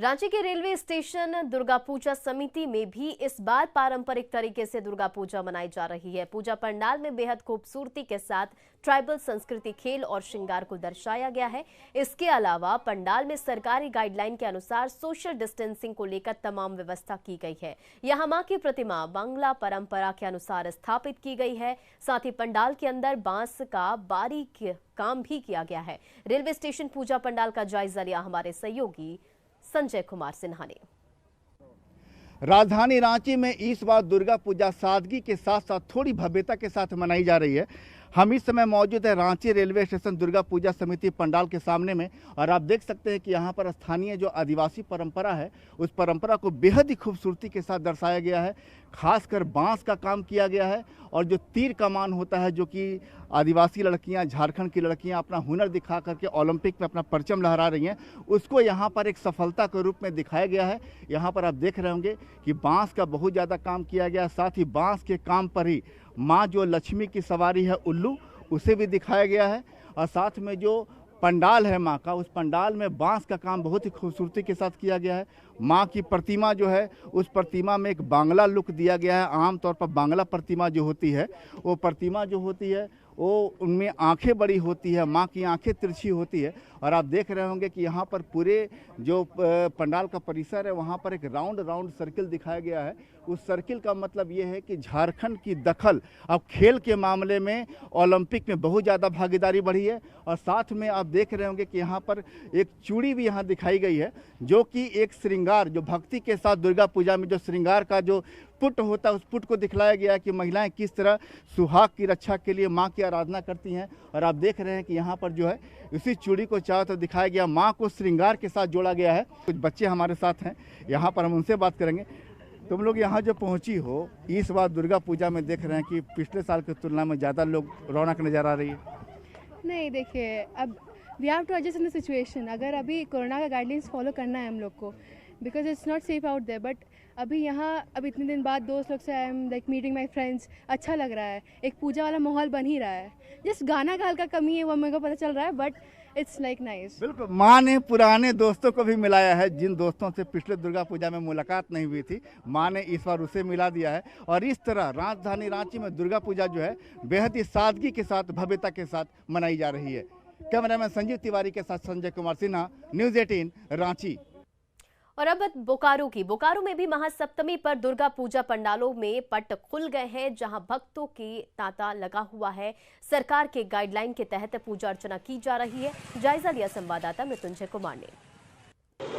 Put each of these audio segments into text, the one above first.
रांची के railway station Durga Puja समिति में भी इस बार पारंपरिक तरीके से दुर्गा पूजा मनाई जा रही है। पूजा पंडाल में बेहद खूबसूरती के साथ ट्राइबल संस्कृति, खेल और श्रृंगार को दर्शाया गया है। इसके अलावा पंडाल में सरकारी गाइडलाइन के अनुसार सोशल डिस्टेंसिंग को लेकर तमाम व्यवस्था की गई है। यहाँ मां की प्रतिमा बांग्ला परंपरा के अनुसार स्थापित की गई है। साथ ही पंडाल के अंदर बांस का बारीक काम भी किया गया है। रेलवे स्टेशन पूजा पंडाल का जायजा लिया हमारे सहयोगी संजय कुमार सिन्हा ने। राजधानी रांची में इस बार दुर्गा पूजा सादगी के साथ साथ थोड़ी भव्यता के साथ मनाई जा रही है। हम इस समय मौजूद है रांची रेलवे स्टेशन दुर्गा पूजा समिति पंडाल के सामने में, और आप देख सकते हैं कि यहाँ पर स्थानीय जो आदिवासी परंपरा है उस परंपरा को बेहद ही खूबसूरती के साथ दर्शाया गया है। खासकर बांस का काम किया गया है और जो तीर कमान होता है, जो कि आदिवासी लड़कियां, झारखंड की लड़कियां अपना हुनर दिखा करके ओलंपिक में अपना परचम लहरा रही हैं, उसको यहाँ पर एक सफलता के रूप में दिखाया गया है। यहाँ पर आप देख रहे होंगे कि बांस का बहुत ज़्यादा काम किया गया है। साथ ही बांस के काम पर ही माँ जो लक्ष्मी की सवारी है उल्लू, उसे भी दिखाया गया है। और साथ में जो पंडाल है माँ का, उस पंडाल में बांस का काम बहुत ही खूबसूरती के साथ किया गया है। माँ की प्रतिमा जो है, उस प्रतिमा में एक बांग्ला लुक दिया गया है। आमतौर पर बांग्ला प्रतिमा जो होती है, वो प्रतिमा जो होती है वो उनमें आंखें बड़ी होती है, माँ की आंखें तिरछी होती है। और आप देख रहे होंगे कि यहाँ पर पूरे जो पंडाल का परिसर है वहाँ पर एक राउंड सर्किल दिखाया गया है। उस सर्किल का मतलब ये है कि झारखंड की दखल अब खेल के मामले में ओलंपिक में बहुत ज़्यादा भागीदारी बढ़ी है। और साथ में आप देख रहे होंगे कि यहाँ पर एक चूड़ी भी यहाँ दिखाई गई है, जो कि एक श्रृंगार, जो भक्ति के साथ दुर्गा पूजा में जो श्रृंगार का जो पुट होता है, उस पुट को दिखलाया गया है कि महिलाएं किस तरह सुहाग की रक्षा के लिए माँ की आराधना करती हैं। और आप देख रहे हैं कि यहाँ पर जो है इसी चूड़ी को चारों तरफ दिखाया गया, माँ को श्रृंगार के साथ जोड़ा गया है। कुछ बच्चे हमारे साथ हैं, यहाँ पर हम उनसे बात करेंगे। तुम लोग यहाँ जो पहुँची हो, इस बार दुर्गा पूजा में देख रहे हैं कि पिछले साल की तुलना में ज़्यादा लोग रौनक नजर आ रही है। नहीं, देखिए, अब we have to adjust in the situation. अगर अभी कोरोना का गाइडलाइंस फॉलो करना है हम लोग को, because it's not safe out there, but अभी यहाँ अब इतने दिन बाद दोस्त लोग से I am like meeting my friends, अच्छा लग रहा है। एक पूजा वाला माहौल बन ही रहा है। जस्ट गाना का हल्का कमी है, वो मेरे को पता चल रहा है, बट इट्स लाइक नाइस। बिल्कुल, माँ ने पुराने दोस्तों को भी मिलाया है। जिन दोस्तों से पिछले दुर्गा पूजा में मुलाकात नहीं हुई थी, माँ ने इस बार उसे मिला दिया है। और इस तरह राजधानी रांची में दुर्गा पूजा जो है बेहद ही सादगी के साथ, भव्यता के साथ मनाई जा रही है। कैमरामैन संजीव तिवारी के साथ संजय कुमार सिन्हा, न्यूज़ 18 रांची। और अब बोकारो में भी महासप्तमी पर दुर्गा पूजा पंडालों में पट खुल गए हैं, जहां भक्तों की तांता लगा हुआ है। सरकार के गाइडलाइन के तहत पूजा अर्चना की जा रही है। जायजा लिया संवाददाता मृत्युंजय कुमार ने।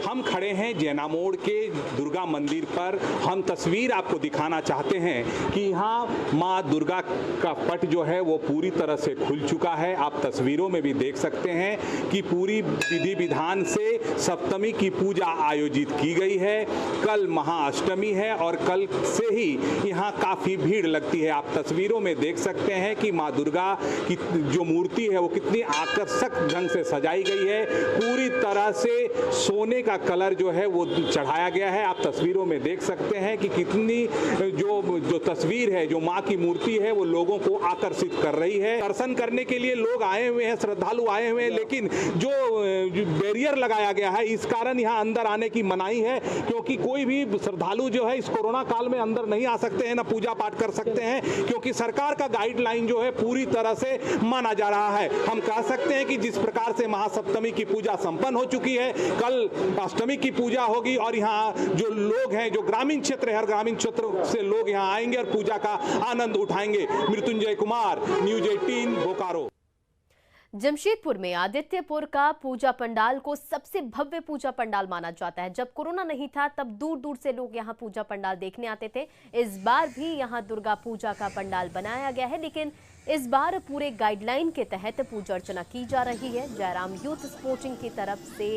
हम खड़े हैं जैना मोड़ के दुर्गा मंदिर पर। हम तस्वीर आपको दिखाना चाहते हैं कि यहाँ माँ दुर्गा का पट जो है वो पूरी तरह से खुल चुका है। आप तस्वीरों में भी देख सकते हैं कि पूरी विधि विधान से सप्तमी की पूजा आयोजित की गई है। कल महाअष्टमी है और कल से ही यहाँ काफ़ी भीड़ लगती है। आप तस्वीरों में देख सकते हैं कि माँ दुर्गा की जो मूर्ति है वो कितनी आकर्षक ढंग से सजाई गई है। पूरी तरह से सोने का कलर जो है वो चढ़ाया गया है। आप तस्वीरों में देख सकते हैं कि कितनी जो तस्वीर है, जो माँ की मूर्ति है, वो लोगों को आकर्षित कर रही है। दर्शन करने के लिए लोग आए हुए हैं, श्रद्धालु आए हुए हैं, लेकिन जो बैरियर लगाया गया है इस कारण यहाँ अंदर आने की मनाही है, क्योंकि कोई भी श्रद्धालु जो है इस कोरोना काल में अंदर नहीं आ सकते हैं, ना पूजा पाठ कर सकते हैं, क्योंकि सरकार का गाइडलाइन जो है पूरी तरह से माना जा रहा है। हम कह सकते हैं कि जिस प्रकार से महासप्तमी की पूजा संपन्न हो चुकी है, कल अष्टमी की पूजा होगी और यहाँ जो लोग हैं, जो ग्रामीण क्षेत्र है, हर ग्रामीण क्षेत्र से लोग यहाँ आएंगे और पूजा का आनंद उठाएंगे। मृत्युंजय कुमार, न्यूज़ 18 बोकारो। जमशेदपुर में आदित्यपुर का पूजा पंडाल को सबसे भव्य पूजा पंडाल माना जाता है। जब कोरोना नहीं था तब दूर दूर से लोग यहाँ पूजा पंडाल देखने आते थे। इस बार भी यहाँ दुर्गा पूजा का पंडाल बनाया गया है, लेकिन इस बार पूरे गाइडलाइन के तहत पूजा अर्चना की जा रही है। जयराम यूथ स्पोर्टिंग की तरफ से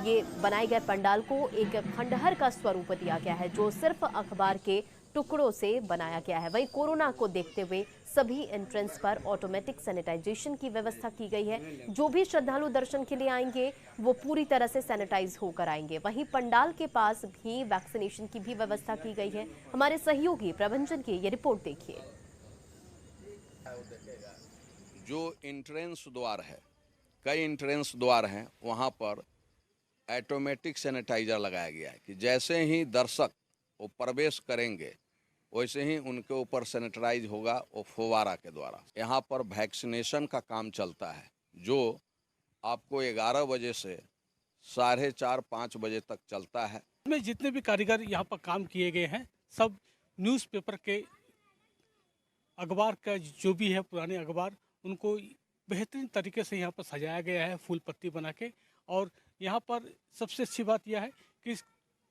ये बनाए गए पंडाल को एक खंडहर का स्वरूप दिया गया है, जो सिर्फ अखबार के टुकड़ों से बनाया गया है। वहीं कोरोना को देखते हुए सभी एंट्रेंस पर ऑटोमेटिक सैनिटाइजेशन की व्यवस्था की गई है। जो भी श्रद्धालु दर्शन के लिए आएंगे वो पूरी तरह से सैनिटाइज होकर आएंगे। वहीं पंडाल के पास भी वैक्सीनेशन की भी व्यवस्था की गई है। हमारे सहयोगी प्रभंजन की ये रिपोर्ट देखिए। जो एंट्रेंस द्वार है, कई एंट्रेंस द्वार हैं, वहाँ पर ऑटोमेटिक सैनिटाइजर लगाया गया है कि जैसे ही दर्शक वो प्रवेश करेंगे वैसे ही उनके ऊपर सैनिटाइज होगा वो फुवारा के द्वारा। यहाँ पर वैक्सीनेशन का काम चलता है जो आपको 11 बजे से 4:30-5 बजे तक चलता है। में जितने भी कारीगर यहाँ पर काम किए गए हैं सब न्यूज़पेपर के अखबार का जो भी है पुराने अखबार उनको बेहतरीन तरीके से यहाँ पर सजाया गया है फूल पत्ती बना के। और यहाँ पर सबसे अच्छी बात यह है कि इस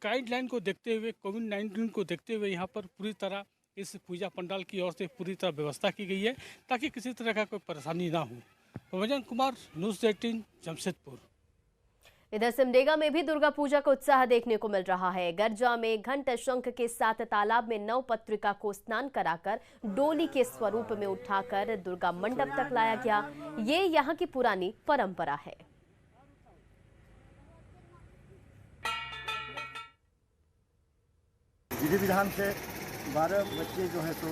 गाइडलाइन को देखते हुए कोविड-19 को देखते हुए यहाँ पर पूरी तरह इस पूजा पंडाल की ओर से पूरी तरह व्यवस्था की गई है ताकि किसी तरह का कोई परेशानी ना हो। प्रभंजन कुमार, न्यूज़ 18, जमशेदपुर। इधर सिमडेगा में भी दुर्गा पूजा का उत्साह देखने को मिल रहा है। गर्जा में घंट शंख के साथ तालाब में नव पत्रिका को स्नान कराकर डोली के स्वरूप में उठाकर दुर्गा मंडप तक लाया गया। ये यहाँ की पुरानी परंपरा है। विधि विधान से 12 बच्चे जो है तो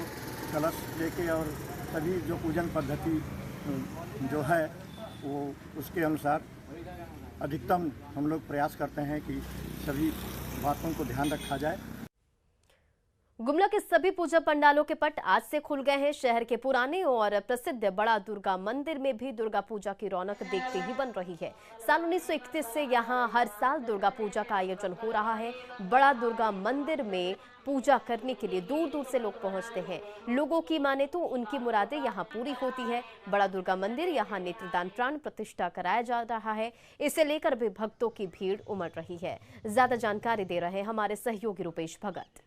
कलश लेके और सभी जो पूजन पद्धति जो है वो उसके अनुसार अधिकतम हम लोग प्रयास करते हैं कि सभी बातों को ध्यान रखा जाए। गुमला के सभी पूजा पंडालों के पट आज से खुल गए हैं। शहर के पुराने और प्रसिद्ध बड़ा दुर्गा मंदिर में भी दुर्गा पूजा की रौनक देखते ही बन रही है। साल 1931 से यहां हर साल दुर्गा पूजा का आयोजन हो रहा है। बड़ा दुर्गा मंदिर में पूजा करने के लिए दूर दूर से लोग पहुंचते हैं। लोगों की माने तो उनकी मुरादें यहां पूरी होती है। बड़ा दुर्गा मंदिर यहां नेत्रदान प्राण प्रतिष्ठा कराया जा रहा है। इसे लेकर भी भक्तों की भीड़ उमड़ रही है। ज्यादा जानकारी दे रहे हैं हमारे सहयोगी रुपेश भगत।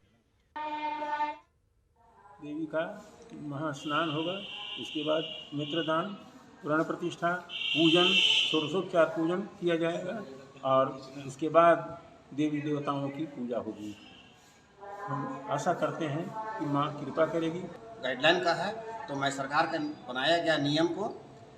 देवी का महास्नान होगा, इसके बाद नेत्रदान, पुराण प्रतिष्ठा, पूजन, षोडशोपचार पूजन किया जाएगा और इसके बाद देवी देवताओं की पूजा होगी। हम आशा करते हैं कि माँ कृपा करेगी। गाइडलाइन का है तो मैं सरकार का बनाया गया नियम को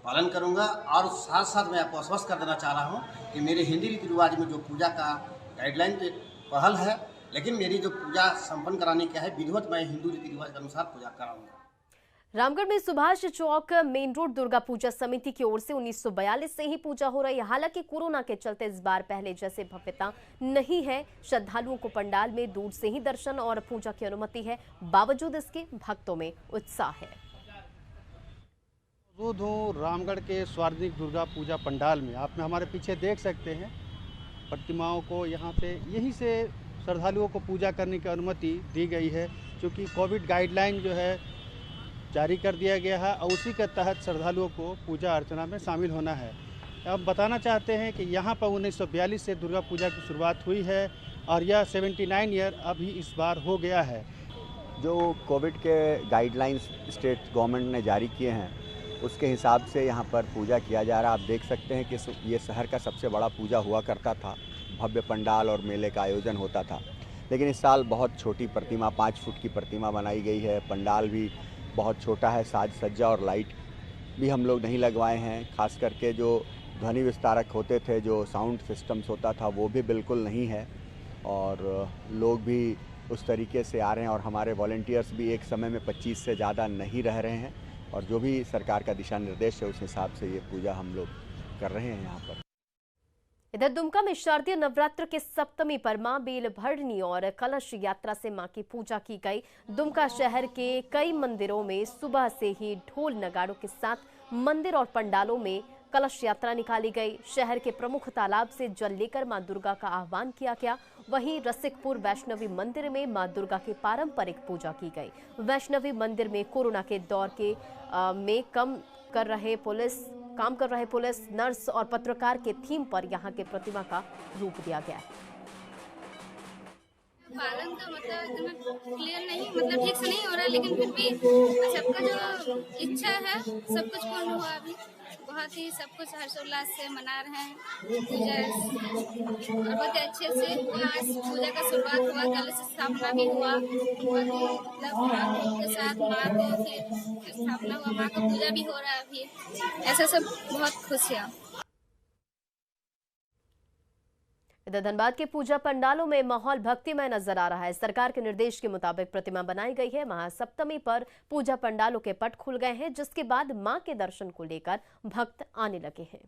पालन करूंगा और साथ साथ मैं आपको आश्वस्त कर देना चाह रहा हूं कि मेरे हिंदी रीति रिवाज में जो पूजा का गाइडलाइन तो पहल है, लेकिन मेरी जो पूजा संपन्न कराने का है विधिवत मैं हिंदू रीति रिवाज के अनुसार पूजा कराऊंगा। रामगढ़ में सुभाष चौक मेन रोड दुर्गा पूजा समिति की ओर से 1942 से ही पूजा हो रही है। हालांकि कोरोना के चलते इस बार पहले जैसे भव्यता नहीं है। श्रद्धालुओं को पंडाल में दूर से ही दर्शन और पूजा की अनुमति है। बावजूद इसके भक्तों में उत्साह है। मौजूद हूँ रामगढ़ के सार्वजनिक दुर्गा पूजा पंडाल में। आप हमारे पीछे देख सकते हैं प्रतिमाओं को। यहाँ पे यहीं से श्रद्धालुओं को पूजा करने की अनुमति दी गई है, क्योंकि कोविड गाइडलाइन जो है जारी कर दिया गया है और उसी के तहत श्रद्धालुओं को पूजा अर्चना में शामिल होना है। अब बताना चाहते हैं कि यहाँ पर 1942 से दुर्गा पूजा की शुरुआत हुई है और यह 79 ईयर अभी इस बार हो गया है। जो कोविड के गाइडलाइंस स्टेट गवर्नमेंट ने जारी किए हैं उसके हिसाब से यहाँ पर पूजा किया जा रहा है। आप देख सकते हैं कि ये शहर का सबसे बड़ा पूजा हुआ करता था, भव्य पंडाल और मेले का आयोजन होता था। लेकिन इस साल बहुत छोटी प्रतिमा, 5 फुट की प्रतिमा बनाई गई है। पंडाल भी बहुत छोटा है, साज सज्जा और लाइट भी हम लोग नहीं लगवाए हैं। खास करके जो ध्वनि विस्तारक होते थे, जो साउंड सिस्टम्स होता था, वो भी बिल्कुल नहीं है और लोग भी उस तरीके से आ रहे हैं और हमारे वॉलंटियर्स भी एक समय में 25 से ज़्यादा नहीं रह रहे हैं और जो भी सरकार का दिशा निर्देश है उस हिसाब से ये पूजा हम लोग कर रहे हैं यहाँ पर। इधर दुमका में शारदीय नवरात्र के सप्तमी पर मां बेल भरनी और कलश यात्रा से मां की पूजा की गई। दुमका शहर के कई मंदिरों में सुबह से ही ढोल नगाड़ों के साथ मंदिर और पंडालों में कलश यात्रा निकाली गई। शहर के प्रमुख तालाब से जल लेकर मां दुर्गा का आह्वान किया गया। वहीं रसिकपुर वैष्णवी मंदिर में मां दुर्गा की पारंपरिक पूजा की गई। वैष्णवी मंदिर में कोरोना के दौर के में काम कर रहे पुलिस, नर्स और पत्रकार के थीम पर यहाँ के प्रतिमा का रूप दिया गया है। पालन का मतलब इतना क्लियर नहीं, मतलब ठीक से नहीं हो रहा है, लेकिन फिर भी सबका जो इच्छा है सब कुछ पूर्ण हुआ। अभी बहुत ही सब कुछ हर्षोल्लास से मना रहे हैं पूजा और बहुत अच्छे से आज पूजा का शुरुआत हुआ, कलश स्थापना भी हुआ, मतलब के साथ माँ को फिर स्थापना हुआ, माँ का पूजा भी हो रहा है। अभी ऐसा सब बहुत खुशियाँ। इधर धनबाद के पूजा पंडालों में माहौल भक्तिमय नजर आ रहा है। सरकार के निर्देश के मुताबिक प्रतिमा बनाई गई है। महासप्तमी पर पूजा पंडालों के पट खुल गए हैं, जिसके बाद मां के दर्शन को लेकर भक्त आने लगे हैं।